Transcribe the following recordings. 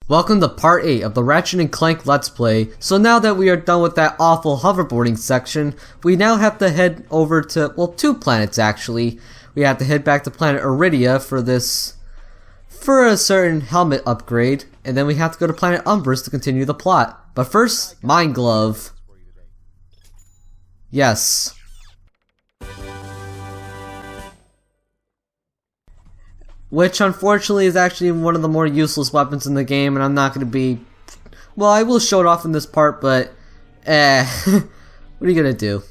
Welcome to part 8 of the Ratchet and Clank Let's Play. So now that we are done with that awful hoverboarding section, we now have to head over to, well, 2 planets actually. We have to head back to planet Iridia for a certain helmet upgrade, and then we have to go to planet Umbris to continue the plot. But first, Mind Glove. Yes. Which unfortunately is actually one of the more useless weapons in the game, and I'm not going to be... Well, I will show it off in this part, but... what are you going to do?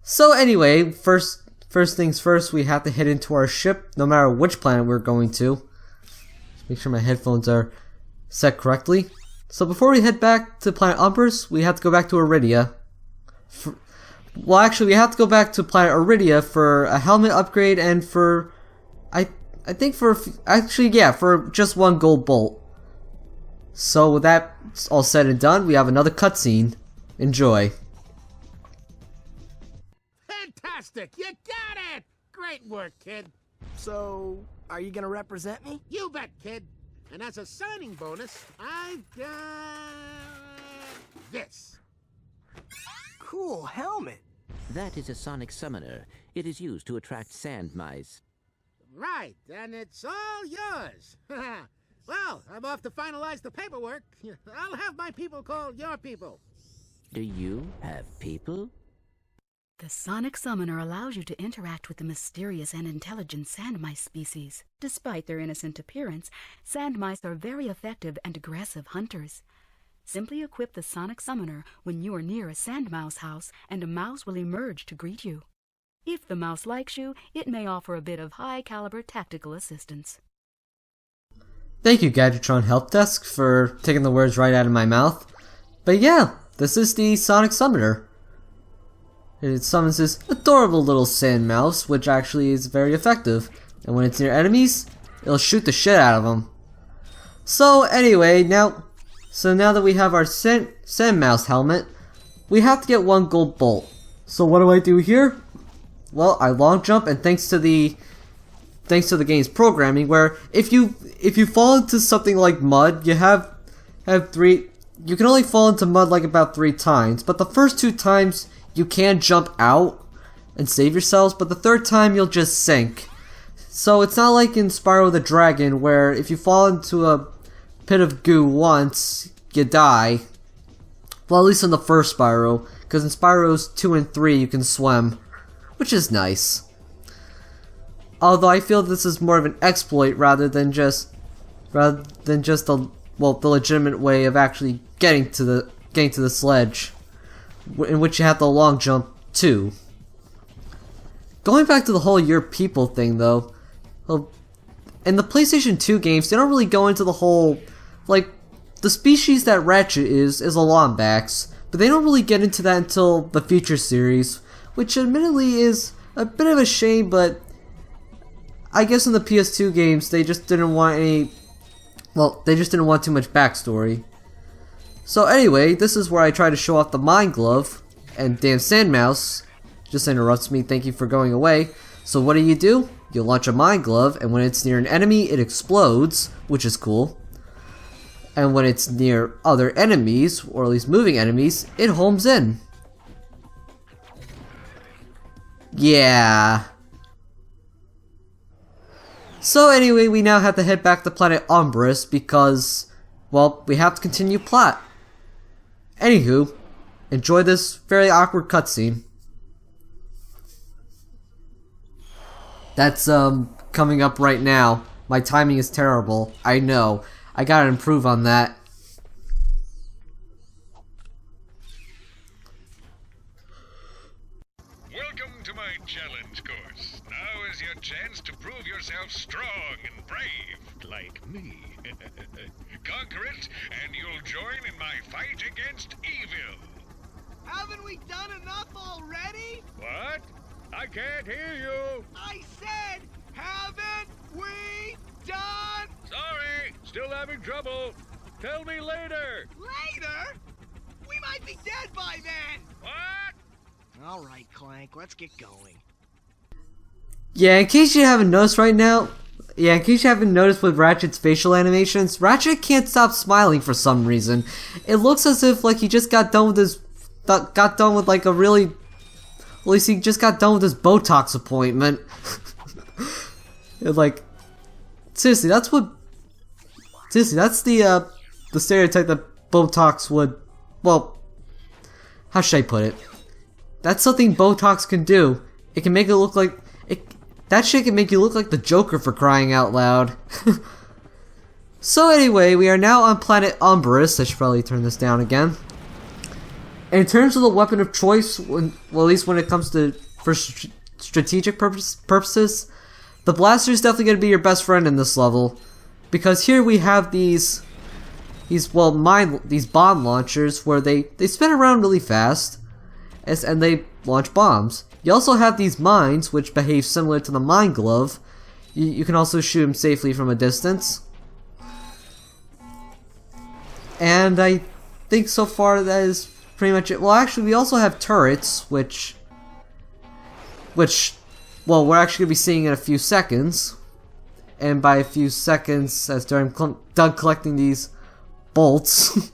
So anyway, first things first, we have to head into our ship, no matter which planet we're going to. Just make sure my headphones are set correctly. So before we head back to planet Umbris, we have to go back to Iridia. Well, actually, we have to go back to planet Iridia for a helmet upgrade and for... I think for just 1 gold bolt. So with that all said and done, we have another cutscene. Enjoy. Fantastic! You got it! Great work, kid. So, are you gonna represent me? You bet, kid. And as a signing bonus, I've got this. Cool helmet. That is a sonic summoner. It is used to attract sand mice. Right, and it's all yours. Well, I'm off to finalize the paperwork. I'll have my people call your people. Do you have people? The sonic summoner allows you to interact with the mysterious and intelligent sand mice species. Despite their innocent appearance, sand mice are very effective and aggressive hunters. Simply equip the sonic summoner when you are near a sand mouse house, and a mouse will emerge to greet you. If the mouse likes you, it may offer a bit of high-caliber tactical assistance. Thank you, Gadgetron Help Desk, for taking the words right out of my mouth. But yeah, this is the Sonic Summoner. It summons this adorable little sand mouse, which actually is very effective. And when it's near enemies, it'll shoot the shit out of them. So anyway, now that we have our sand mouse helmet, we have to get 1 gold bolt. So what do I do here? Well, I long jump, and thanks to the game's programming, where if you fall into something like mud, you have 3. You can only fall into mud like about 3 times, but the first 2 times you can jump out and save yourselves, but the 3rd time you'll just sink. So it's not like in Spyro the Dragon, where if you fall into a pit of goo once, you die. Well, at least in the first Spyro, because in Spyros 2 and 3 you can swim, which is nice. Although I feel this is more of an exploit rather than just the legitimate way of actually getting to the sledge, in which you have the long jump too. Going back to the whole your people thing though, in the PlayStation 2 games they don't really go into the whole, like, the species that Ratchet is a Lombax, but they don't really get into that until the Future series, which admittedly is a bit of a shame, but I guess in the PS2 games they just didn't want too much backstory. So anyway, this is where I try to show off the Mind Glove, and damn Sandmouse just interrupts me. Thank you for going away. So what do? You launch a Mind Glove, and when it's near an enemy it explodes, which is cool. And when it's near other enemies, or at least moving enemies, it homes in. Yeah. So anyway, we now have to head back to planet Umbris because, well, we have to continue plot. Anywho, enjoy this very awkward cutscene. That's coming up right now. My timing is terrible. I know. I gotta improve on that. Welcome to my challenge course. Now is your chance to prove yourself strong and brave, like me. Conquer it, and you'll join in my fight against evil. Haven't we done enough already? What? I can't hear you. I said, haven't we done? Sorry, still having trouble. Tell me later. Later? We might be dead by then. What? All right, Clank, let's get going. Yeah, in case you haven't noticed right now, Yeah, in case you haven't noticed with Ratchet's facial animations, Ratchet can't stop smiling for some reason. It looks as if like he just got done with his, like a really, at least he just got done with his Botox appointment. Like, seriously, that's the stereotype that Botox would, well, how should I put it? That's something Botox can do. It can make it look like, that shit can make you look like the Joker, for crying out loud. So anyway, we are now on planet Umbrus. I should probably turn this down again. And in terms of the weapon of choice, well, at least when it comes to for strategic purposes, the blaster is definitely going to be your best friend in this level, because here we have these bomb launchers where they spin around really fast, and they launch bombs. You also have these mines, which behave similar to the mine glove. You can also shoot them safely from a distance. And I think so far that is pretty much it. Well, actually, we also have turrets, which well, we're actually going to be seeing in a few seconds. And by a few seconds, as I'm done collecting these bolts.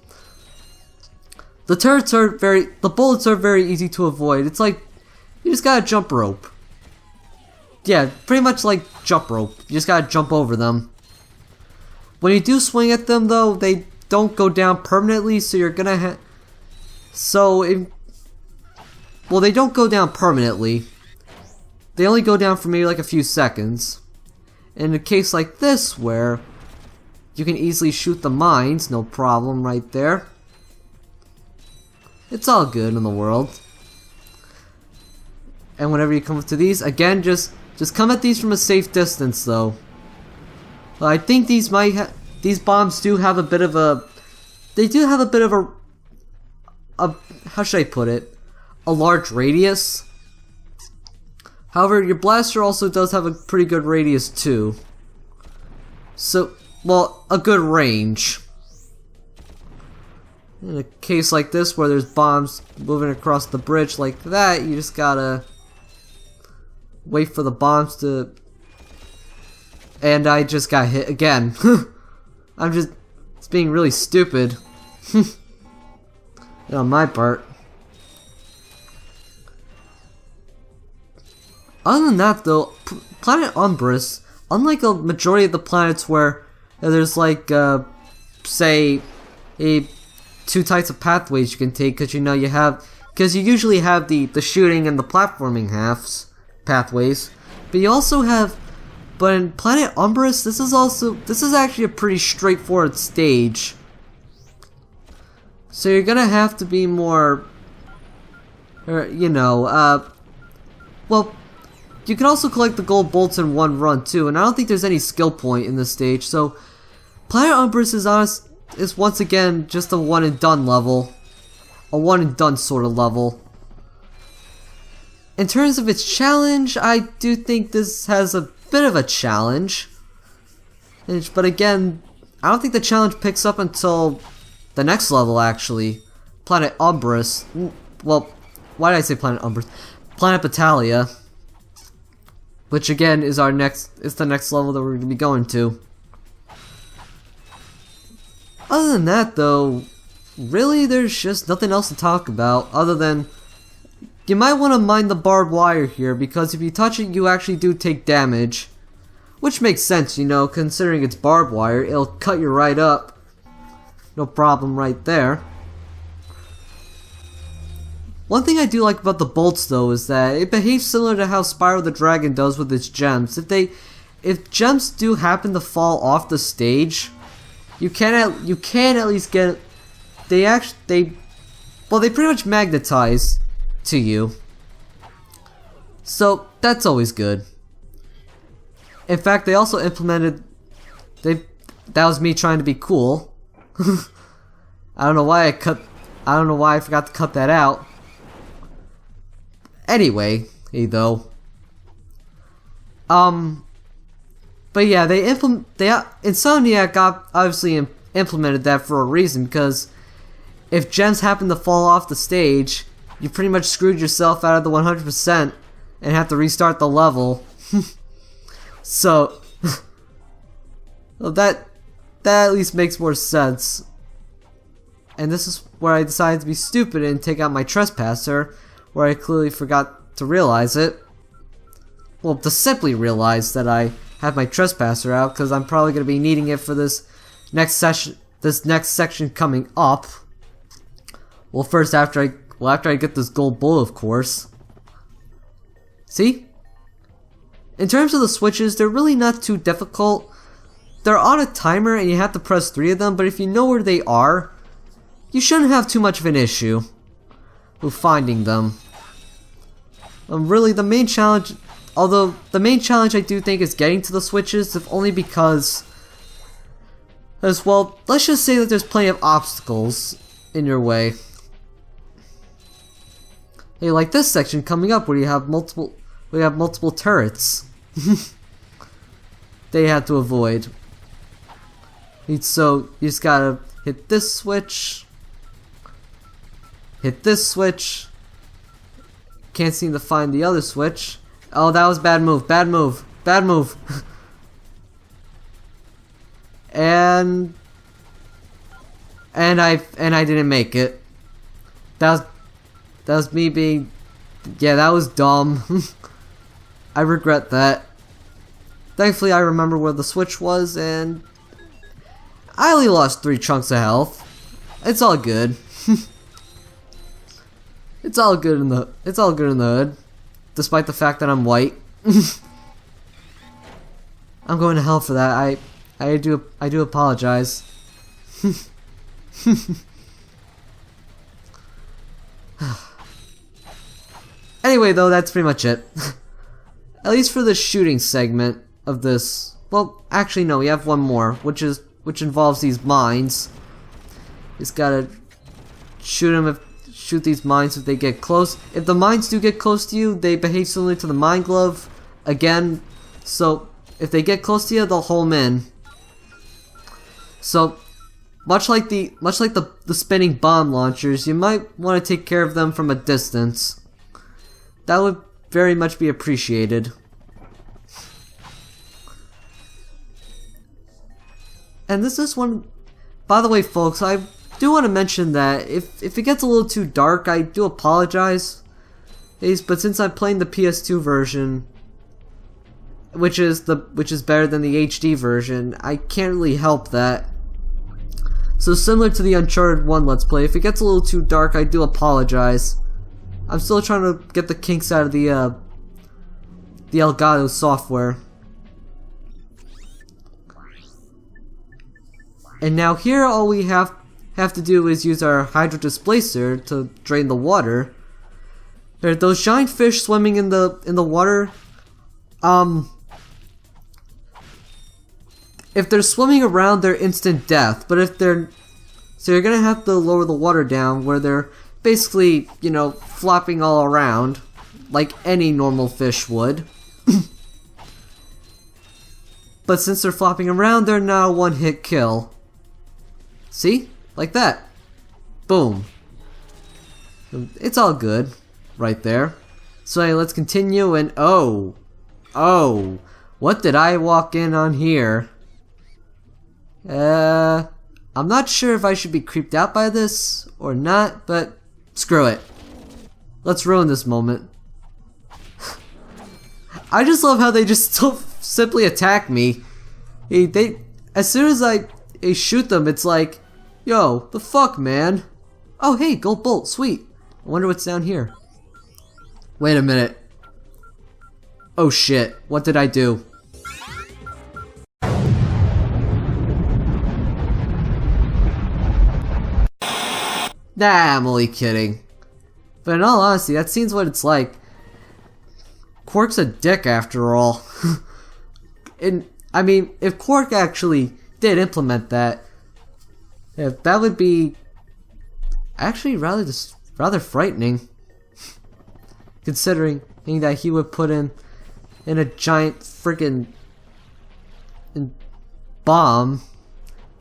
The bullets are very easy to avoid. It's like, you just gotta jump rope. Yeah, pretty much like jump rope. You just gotta jump over them. When you do swing at them, though, they don't go down permanently, so you're gonna well, they don't go down permanently. They only go down for maybe like a few seconds. In a case like this, where you can easily shoot the mines, no problem right there. It's all good in the world. And whenever you come to these, again, just come at these from a safe distance, though. Well, I think these bombs do have a bit of a, how should I put it? A large radius. However, your blaster also does have a pretty good radius too. So, well, a good range. In a case like this, where there's bombs moving across the bridge like that, you just gotta wait for the bombs to... And I just got hit again. It's being really stupid. On my part. Other than that, though, planet Umbrus, unlike a majority of the planets where there's like, say, two types of pathways you can take, because you usually have the shooting and the platforming pathways, but you also have, but in planet Umbrus, this is actually a pretty straightforward stage. So you're gonna have to be more, well, you can also collect the gold bolts in one run too, and I don't think there's any skill point in this stage, so planet Umbrus is once again just a one and done level. A one and done sort of level. In terms of its challenge, I do think this has a bit of a challenge. But again, I don't think the challenge picks up until the next level, actually. Planet Umbrus. Well, why did I say Planet Umbrus? Planet Battalia. Which again is the next level that we're going to be going to. Other than that, though, really there's just nothing else to talk about other than you might want to mind the barbed wire here, because if you touch it, you actually do take damage. Which makes sense, considering it's barbed wire, it'll cut you right up. No problem right there. One thing I do like about the bolts, though, is that it behaves similar to how Spyro the Dragon does with its gems. If gems do happen to fall off the stage, you can at least get, they pretty much magnetize to you. So that's always good. In fact, they also implemented, that was me trying to be cool. I don't know why I forgot to cut that out. Anyway, though. But yeah, Insomniac obviously implemented that for a reason, because if gems happen to fall off the stage, you pretty much screwed yourself out of the 100% and have to restart the level. So, Well, that at least makes more sense. And this is where I decided to be stupid and take out my trespasser, where I clearly forgot to realize it. Well, to simply realize that I have my trespasser out, because I'm probably going to be needing it for this next section coming up. Well, first after I get this gold bull, of course. See? In terms of the switches, they're really not too difficult. They're on a timer and you have to press 3 of them, but if you know where they are, you shouldn't have too much of an issue with finding them. Really, the main challenge, although the main challenge I do think is getting to the switches, if only because, as well, let's just say that there's plenty of obstacles in your way. Hey, like this section coming up where you have multiple turrets. They have to avoid. So you just gotta hit this switch. Hit this switch. Can't seem to find the other switch. Oh, that was bad move. Bad move. Bad move. and I didn't make it. That was me being. Yeah, that was dumb. I regret that. Thankfully, I remember where the switch was, and I only lost 3 chunks of health. It's all good. It's all good in the hood, despite the fact that I'm white. I'm going to hell for that. I do apologize. Anyway, though, that's pretty much it. At least for the shooting segment of this. Well, actually, no, we have one more, which involves these mines. Just gotta shoot these mines if they get close. If the mines do get close to you, they behave similarly to the mine glove again. So if they get close to you, they'll home in. So much like the spinning bomb launchers, you might want to take care of them from a distance. That would very much be appreciated. And this is one. By the way, folks, I do want to mention that if it gets a little too dark, I do apologize. But since I'm playing the PS2 version, which is better than the HD version, I can't really help that. So similar to the Uncharted 1 Let's Play, if it gets a little too dark, I do apologize. I'm still trying to get the kinks out of the Elgato software. And now here all we have to do is use our hydro displacer to drain the water. There are those giant fish swimming in the water. If they're swimming around, they're instant death. But if they're... So you're gonna have to lower the water down where they're basically, you know, flopping all around like any normal fish would. But since they're flopping around, they're now a one-hit kill. See? Like that. Boom. It's all good. Right there. So hey, let's continue and oh. What did I walk in on here? I'm not sure if I should be creeped out by this or not, but screw it. Let's ruin this moment. I just love how they just still simply attack me. As soon as I shoot them, it's like, yo, the fuck, man? Oh, hey, gold bolt, sweet. I wonder what's down here. Wait a minute. Oh shit, what did I do? Nah, I'm only kidding. But in all honesty, that seems what it's like. Quark's a dick after all. And I mean, if Quark actually did implement that, that would be actually rather frightening. Considering that he would put him in a giant freaking bomb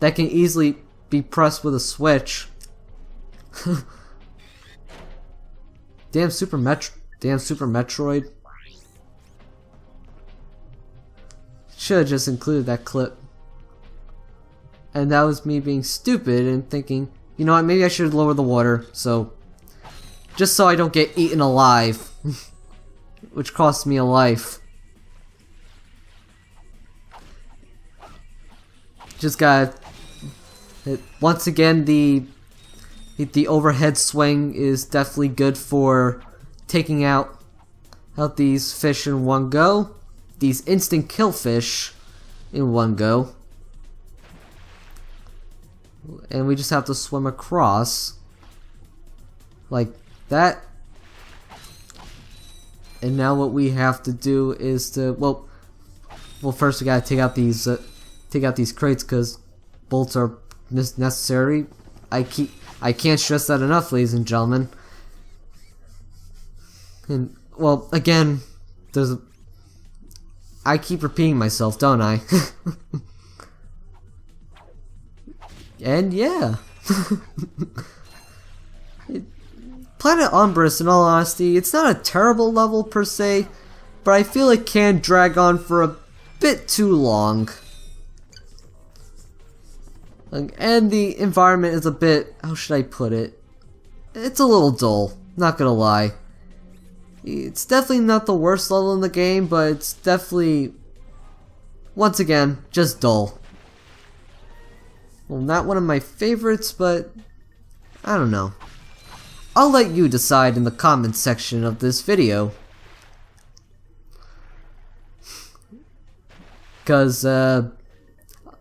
that can easily be pressed with a switch. Damn Super Metroid. Should have just included that clip. And that was me being stupid and thinking, you know what, maybe I should lower the water, just so I don't get eaten alive. Which cost me a life. Just got once again, the overhead swing is definitely good for taking out these fish in one go. These instant kill fish in one go. And we just have to swim across like that. And now what we have to do is to well first we gotta take out these crates because bolts are necessary. I can't stress that enough, ladies and gentlemen. And well, again, I keep repeating myself, don't I? And yeah. Planet Umbris, in all honesty, it's not a terrible level per se, but I feel it can drag on for a bit too long. And the environment is a bit, how should I put it? It's a little dull, not gonna lie. It's definitely not the worst level in the game, but it's definitely, once again, just dull. Well, not one of my favorites, but I don't know. I'll let you decide in the comments section of this video. Cause, I'll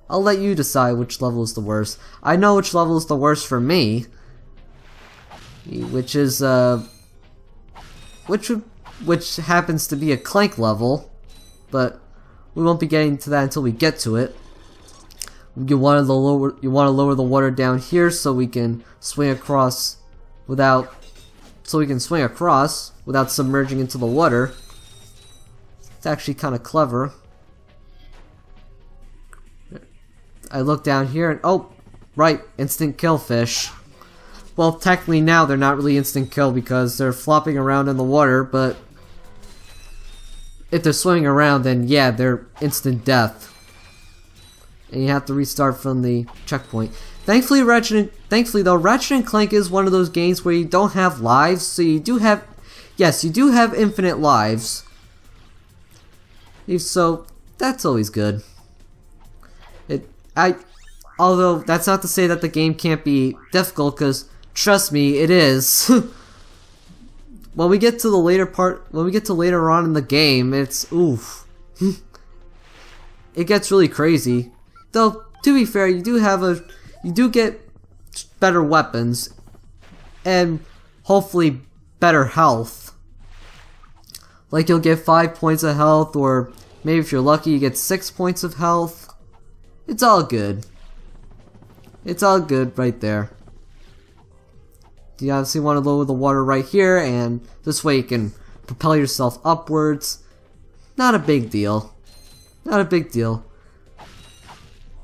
let you decide which level is the worst. I know which level is the worst for me. Which is, which happens to be a Clank level. But we won't be getting to that until we get to it. You want to lower the water down here so we can swing across without submerging into the water. It's actually kind of clever. I look down here and oh, right, instant kill fish. Well, technically now they're not really instant kill because they're flopping around in the water, but if they're swimming around, then yeah, they're instant death. And you have to restart from the checkpoint. Thankfully though, Ratchet and Clank is one of those games where you don't have lives, so you do have, yes, you do have infinite lives. So that's always good. Although that's not to say that the game can't be difficult, because trust me, it is. When we get to later on in the game, it's oof. It gets really crazy. Though, to be fair, you do get better weapons, and hopefully better health. Like you'll get 5 points of health, or maybe if you're lucky you get 6 points of health. It's all good. It's all good right there. You obviously want to lower the water right here, and this way you can propel yourself upwards. Not a big deal. Not a big deal.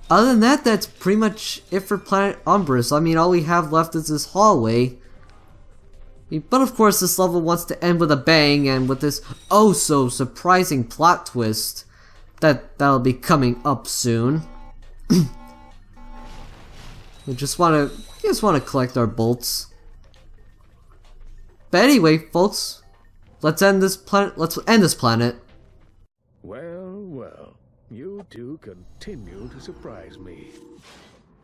Other than that, that's pretty much it for Planet Umbris. I mean, all we have left is this hallway. But of course, this level wants to end with a bang, and with this oh so surprising plot twist that'll be coming up soon. We just want to collect our bolts. But anyway, folks, let's end this planet. Well, you two continue to surprise me.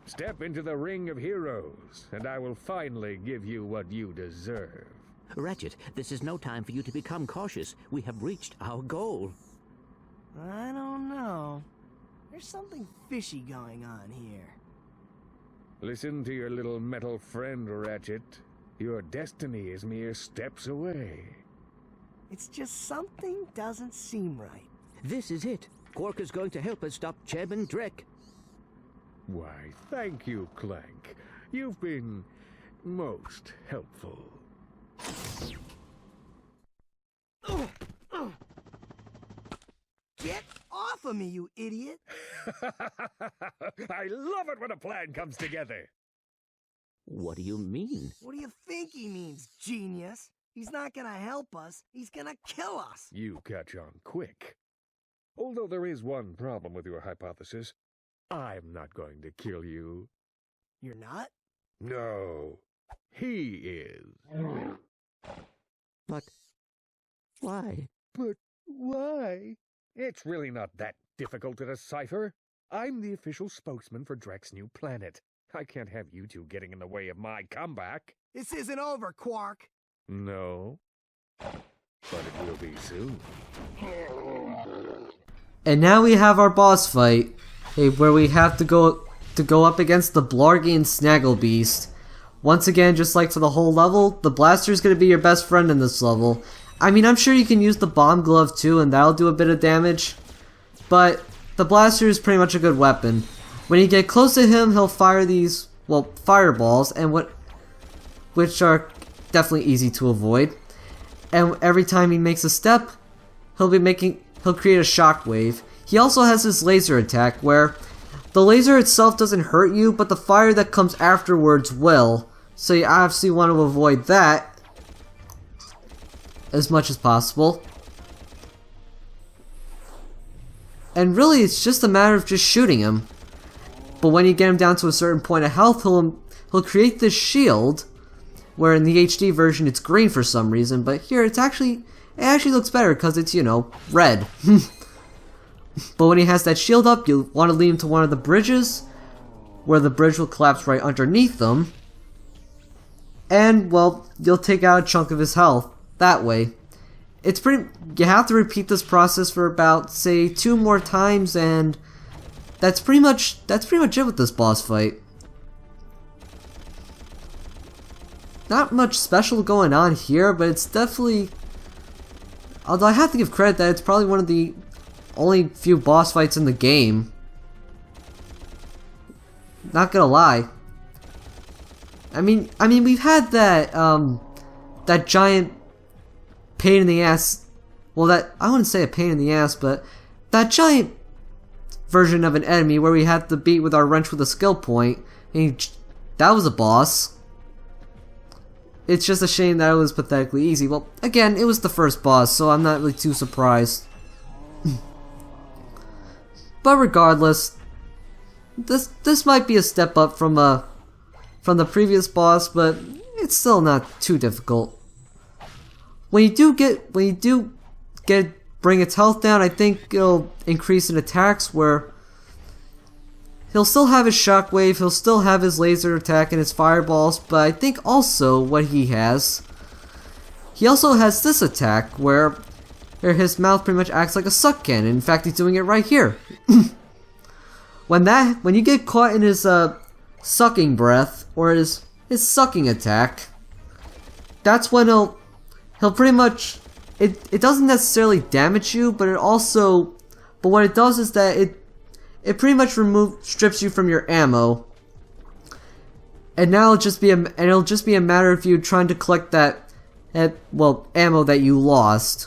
Step into the ring of heroes, and I will finally give you what you deserve. Ratchet, this is no time for you to become cautious. We have reached our goal. I don't know. There's something fishy going on here. Listen to your little metal friend, Ratchet. Your destiny is mere steps away. It's just something doesn't seem right. This is it. Quark is going to help us stop Chairman Drek. Why, thank you, Clank. You've been most helpful. Get off of me, you idiot! I love it when a plan comes together. What do you mean? What do you think he means, genius? He's not gonna help us, he's gonna kill us! You catch on quick. Although there is one problem with your hypothesis. I'm not going to kill you. You're not? No, he is. But why? But why? It's really not that difficult to decipher. I'm the official spokesman for Drek's new planet. I can't have you two getting in the way of my comeback. This isn't over, Quark. No, but it will be soon. And now we have our boss fight, where we have to go up against the Blargian Snagglebeast. Once again, just like for the whole level, the blaster is going to be your best friend in this level. I mean, I'm sure you can use the bomb glove too, and that'll do a bit of damage. But the blaster is pretty much a good weapon. When you get close to him, he'll fire these, well, fireballs, and which are definitely easy to avoid. And every time he makes a step, he'll create a shockwave. He also has his laser attack, where the laser itself doesn't hurt you, but the fire that comes afterwards will. So you obviously want to avoid that as much as possible. And really, it's just a matter of just shooting him. But when you get him down to a certain point of health, he'll create this shield, where in the HD version it's green for some reason, but here it actually looks better because it's, you know, red. But when he has that shield up, you'll want to lead him to one of the bridges, where the bridge will collapse right underneath them. And, well, you'll take out a chunk of his health that way. You have to repeat this process for about, say, 2 more times, and that's pretty much it with this boss fight. Not much special going on here, but it's definitely, although I have to give credit that it's probably one of the only few boss fights in the game. Not gonna lie. I mean we've had that that giant pain in the ass. Well, that I wouldn't say a pain in the ass, but that giant version of an enemy where we had to beat with our wrench with a skill point. That was a boss. It's just a shame that it was pathetically easy. Well, again, it was the first boss, so I'm not really too surprised. But regardless, this might be a step up from the previous boss, but it's still not too difficult. When you do bring its health down, I think it'll increase in attacks, where he'll still have his shockwave, he'll still have his laser attack and his fireballs, but I think also what he also has this attack where his mouth pretty much acts like a suck cannon. In fact, he's doing it right here. When you get caught in his sucking breath, or his sucking attack, that's when he'll pretty much, it doesn't necessarily damage you, but what it does is that it pretty much strips you from your ammo. And now it'll just be a matter of you trying to collect that ammo that you lost.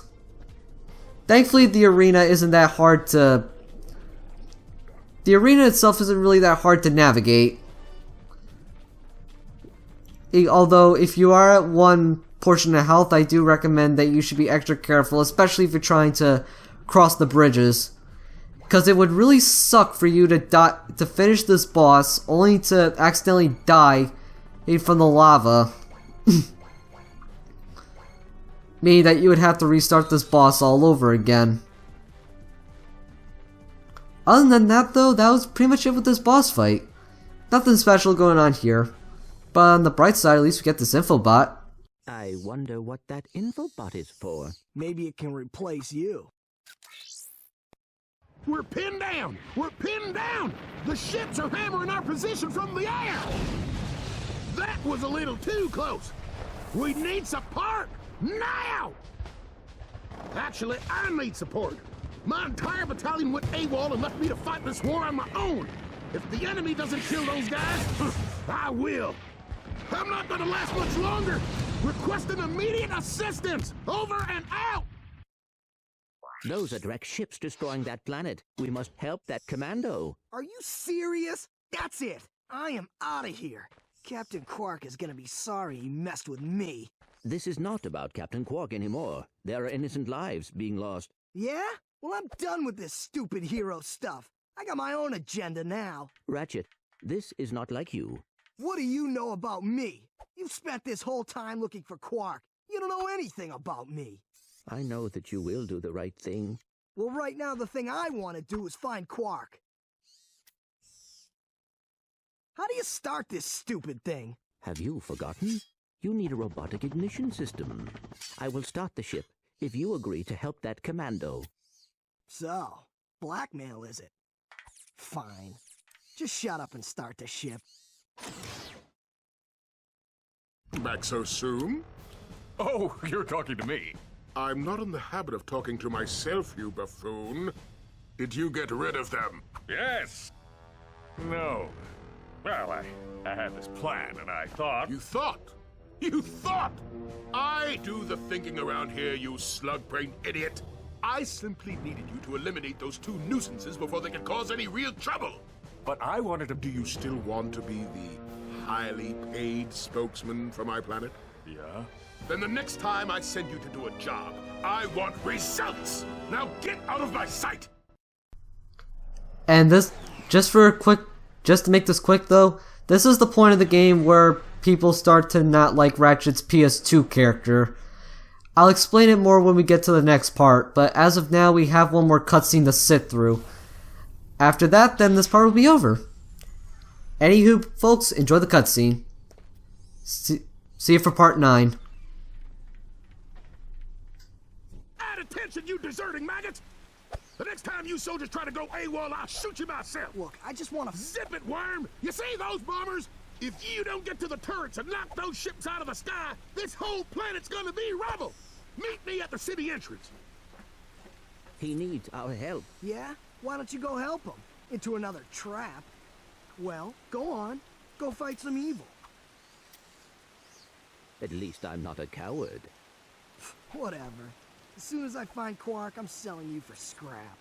Thankfully, the arena itself isn't really that hard to navigate. Although, if you are at one portion of health, I do recommend that you should be extra careful, especially if you're trying to cross the bridges. Because it would really suck for you to finish this boss, only to accidentally die from the lava. Meaning that you would have to restart this boss all over again. Other than that though, that was pretty much it with this boss fight. Nothing special going on here. But on the bright side, at least we get this infobot. I wonder what that infobot is for. Maybe it can replace you. We're pinned down! We're pinned down! The ships are hammering our position from the air! That was a little too close! We need support! Now! Actually, I need support. My entire battalion went AWOL and left me to fight this war on my own. If the enemy doesn't kill those guys, I will. I'm not gonna last much longer. Requesting immediate assistance. Over and out. Those are direct ships destroying that planet. We must help that commando. Are you serious? That's it. I am out of here. Captain Quark is gonna be sorry he messed with me. This is not about Captain Quark anymore. There are innocent lives being lost. Yeah? Well, I'm done with this stupid hero stuff. I got my own agenda now. Ratchet, this is not like you. What do you know about me? You've spent this whole time looking for Quark. You don't know anything about me. I know that you will do the right thing. Well, right now the thing I want to do is find Quark. How do you start this stupid thing? Have you forgotten? You need a robotic ignition system. I will start the ship if you agree to help that commando. So, blackmail is it? Fine. Just shut up and start the ship. Back so soon? Oh, you're talking to me. I'm not in the habit of talking to myself, you buffoon. Did you get rid of them? Yes. No. Well, I had this plan, and I thought... You thought? You thought? I do the thinking around here, you slug-brained idiot. I simply needed you to eliminate those two nuisances before they could cause any real trouble. But I wanted to... Do you still want to be the highly paid spokesman for my planet? Yeah? Then the next time I send you to do a job, I want results! Now get out of my sight! And this, just to make this quick though, this is the point of the game where people start to not like Ratchet's PS2 character. I'll explain it more when we get to the next part, but as of now we have one more cutscene to sit through. After that, then this part will be over. Anywho, folks, enjoy the cutscene. See you for part 9. Add attention, you deserting maggots! The next time you soldiers try to go AWOL, I'll shoot you myself! Look, I just want to... Zip it, worm! You see those bombers? If you don't get to the turrets and knock those ships out of the sky, this whole planet's gonna be rubble! Meet me at the city entrance! He needs our help. Yeah? Why don't you go help him? Into another trap? Well, go on. Go fight some evil. At least I'm not a coward. Whatever. As soon as I find Quark, I'm selling you for scrap.